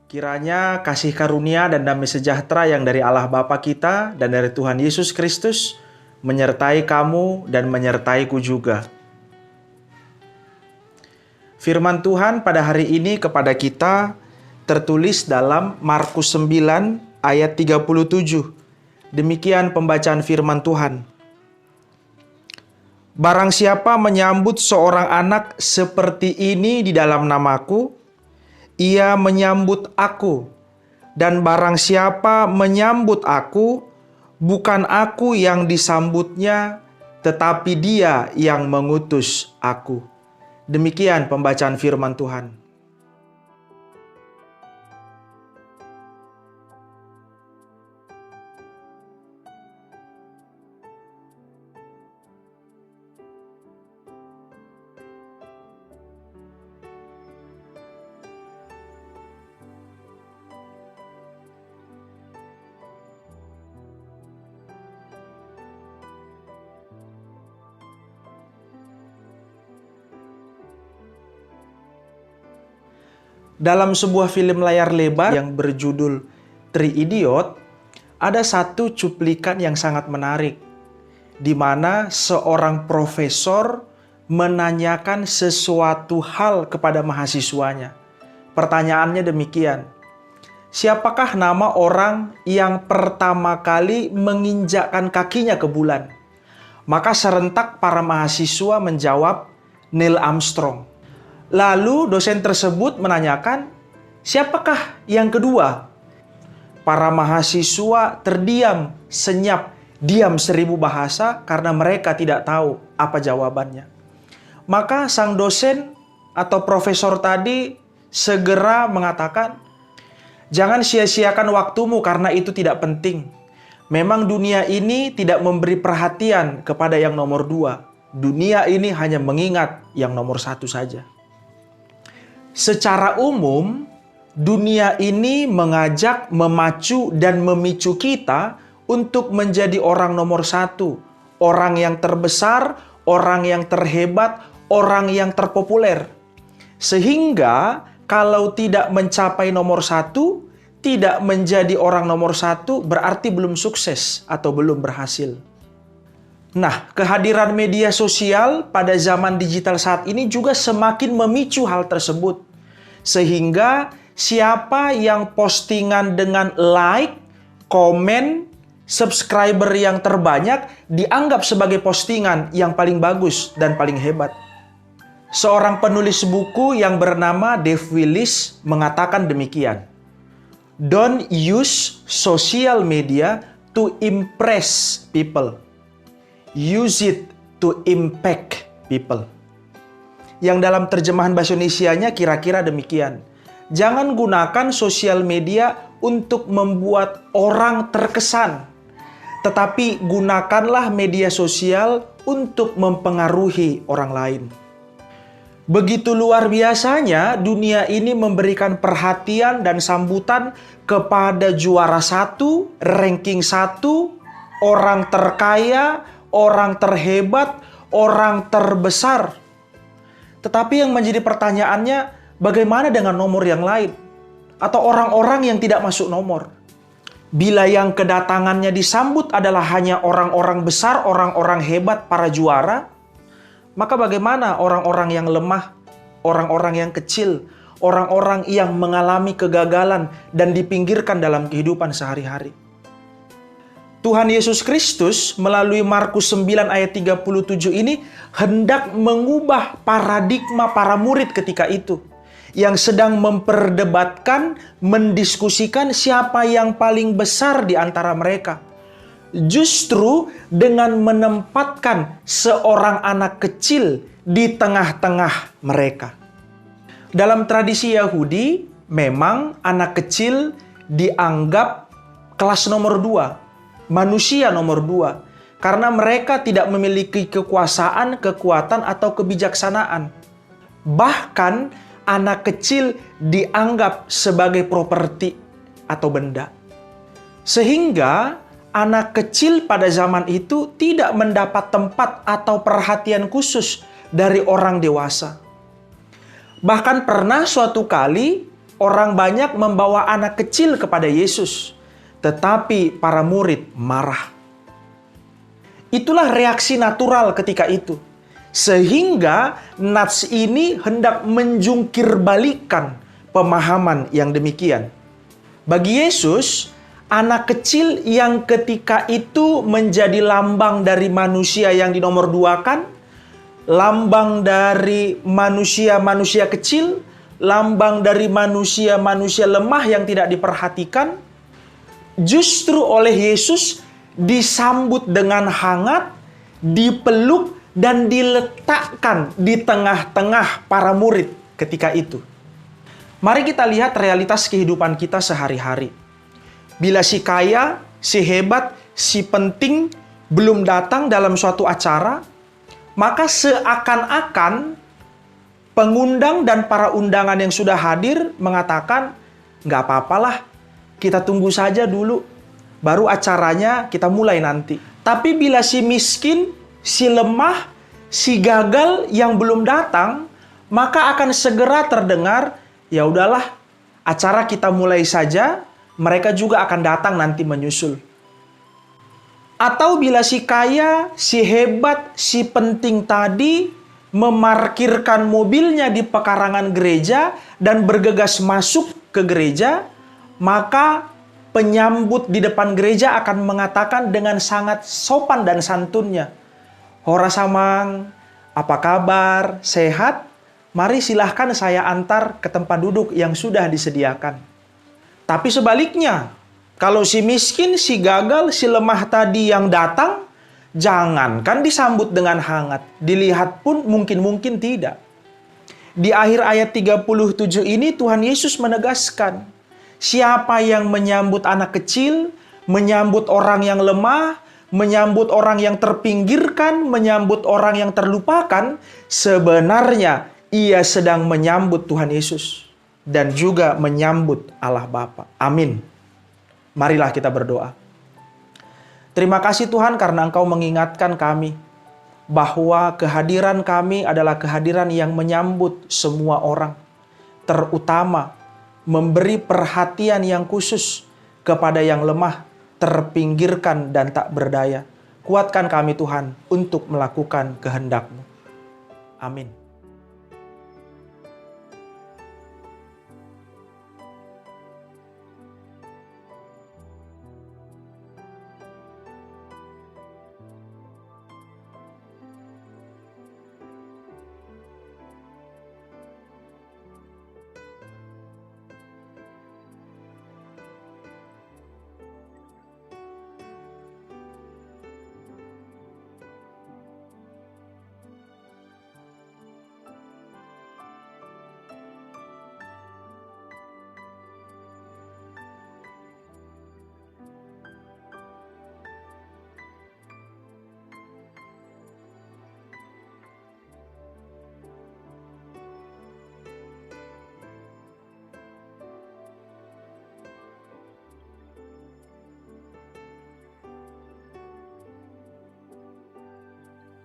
Kiranya kasih karunia dan damai sejahtera yang dari Allah Bapa kita dan dari Tuhan Yesus Kristus menyertai kamu dan menyertaiku juga. Firman Tuhan pada hari ini kepada kita tertulis dalam Markus 9 ayat 37. Demikian pembacaan firman Tuhan. Barang siapa menyambut seorang anak seperti ini di dalam namaku, ia menyambut aku, dan barang siapa menyambut aku, bukan aku yang disambutnya, tetapi Dia yang mengutus aku. Demikian pembacaan firman Tuhan. Dalam sebuah film layar lebar yang berjudul Three Idiot, ada satu cuplikan yang sangat menarik, di mana seorang profesor menanyakan sesuatu hal kepada mahasiswanya. Pertanyaannya demikian, siapakah nama orang yang pertama kali menginjakkan kakinya ke bulan? Maka serentak para mahasiswa menjawab, Neil Armstrong. Lalu dosen tersebut menanyakan, siapakah yang kedua? Para mahasiswa terdiam, senyap, diam 1000 bahasa karena mereka tidak tahu apa jawabannya. Maka sang dosen atau profesor tadi segera mengatakan, jangan sia-siakan waktumu karena itu tidak penting. Memang dunia ini tidak memberi perhatian kepada yang nomor 2. Dunia ini hanya mengingat yang nomor 1 saja. Secara umum, dunia ini mengajak, memacu, dan memicu kita untuk menjadi orang nomor 1. Orang yang terbesar, orang yang terhebat, orang yang terpopuler. Sehingga kalau tidak mencapai nomor 1, tidak menjadi orang nomor 1, berarti belum sukses atau belum berhasil. Nah, kehadiran media sosial pada zaman digital saat ini juga semakin memicu hal tersebut. Sehingga siapa yang postingan dengan like, komen, subscriber yang terbanyak dianggap sebagai postingan yang paling bagus dan paling hebat. Seorang penulis buku yang bernama Dave Willis mengatakan demikian. Don't use social media to impress people. Use it to impact people. Yang dalam terjemahan bahasa Indonesianya kira-kira demikian. Jangan gunakan sosial media untuk membuat orang terkesan. Tetapi gunakanlah media sosial untuk mempengaruhi orang lain. Begitu luar biasanya dunia ini memberikan perhatian dan sambutan kepada juara 1, ranking 1, orang terkaya, orang terhebat, orang terbesar. Tetapi yang menjadi pertanyaannya, bagaimana dengan nomor yang lain? Atau orang-orang yang tidak masuk nomor? Bila yang kedatangannya disambut adalah hanya orang-orang besar, orang-orang hebat, para juara, maka bagaimana orang-orang yang lemah, orang-orang yang kecil, orang-orang yang mengalami kegagalan dan dipinggirkan dalam kehidupan sehari-hari? Tuhan Yesus Kristus melalui Markus 9 ayat 37 ini hendak mengubah paradigma para murid ketika itu. Yang sedang memperdebatkan, mendiskusikan siapa yang paling besar di antara mereka. Justru dengan menempatkan seorang anak kecil di tengah-tengah mereka. Dalam tradisi Yahudi, memang anak kecil dianggap kelas nomor 2. Manusia nomor 2, karena mereka tidak memiliki kekuasaan, kekuatan, atau kebijaksanaan. Bahkan anak kecil dianggap sebagai properti atau benda. Sehingga anak kecil pada zaman itu tidak mendapat tempat atau perhatian khusus dari orang dewasa. Bahkan pernah suatu kali orang banyak membawa anak kecil kepada Yesus, tetapi para murid marah. Itulah reaksi natural ketika itu. Sehingga nats ini hendak menjungkir balikan pemahaman yang demikian. Bagi Yesus, anak kecil yang ketika itu menjadi lambang dari manusia yang dinomor duakan, lambang dari manusia-manusia kecil, lambang dari manusia-manusia lemah yang tidak diperhatikan, justru oleh Yesus disambut dengan hangat, dipeluk, dan diletakkan di tengah-tengah para murid ketika itu. Mari kita lihat realitas kehidupan kita sehari-hari. Bila si kaya, si hebat, si penting belum datang dalam suatu acara, maka seakan-akan pengundang dan para undangan yang sudah hadir mengatakan, nggak apa-apalah, kita tunggu saja dulu, baru acaranya kita mulai nanti. Tapi bila si miskin, si lemah, si gagal yang belum datang, maka akan segera terdengar, ya udahlah, acara kita mulai saja, mereka juga akan datang nanti menyusul. Atau bila si kaya, si hebat, si penting tadi memarkirkan mobilnya di pekarangan gereja dan bergegas masuk ke gereja, maka penyambut di depan gereja akan mengatakan dengan sangat sopan dan santunnya, "Hora samang, apa kabar? Sehat? Mari silahkan saya antar ke tempat duduk yang sudah disediakan." Tapi sebaliknya, kalau si miskin, si gagal, si lemah tadi yang datang, jangankan disambut dengan hangat, dilihat pun mungkin tidak. Di akhir ayat 37 ini Tuhan Yesus menegaskan, siapa yang menyambut anak kecil, menyambut orang yang lemah, menyambut orang yang terpinggirkan, menyambut orang yang terlupakan, sebenarnya ia sedang menyambut Tuhan Yesus dan juga menyambut Allah Bapa. Amin. Marilah kita berdoa. Terima kasih Tuhan karena Engkau mengingatkan kami bahwa kehadiran kami adalah kehadiran yang menyambut semua orang, terutama memberi perhatian yang khusus kepada yang lemah, terpinggirkan dan tak berdaya. Kuatkan kami Tuhan untuk melakukan kehendak-Mu. Amin.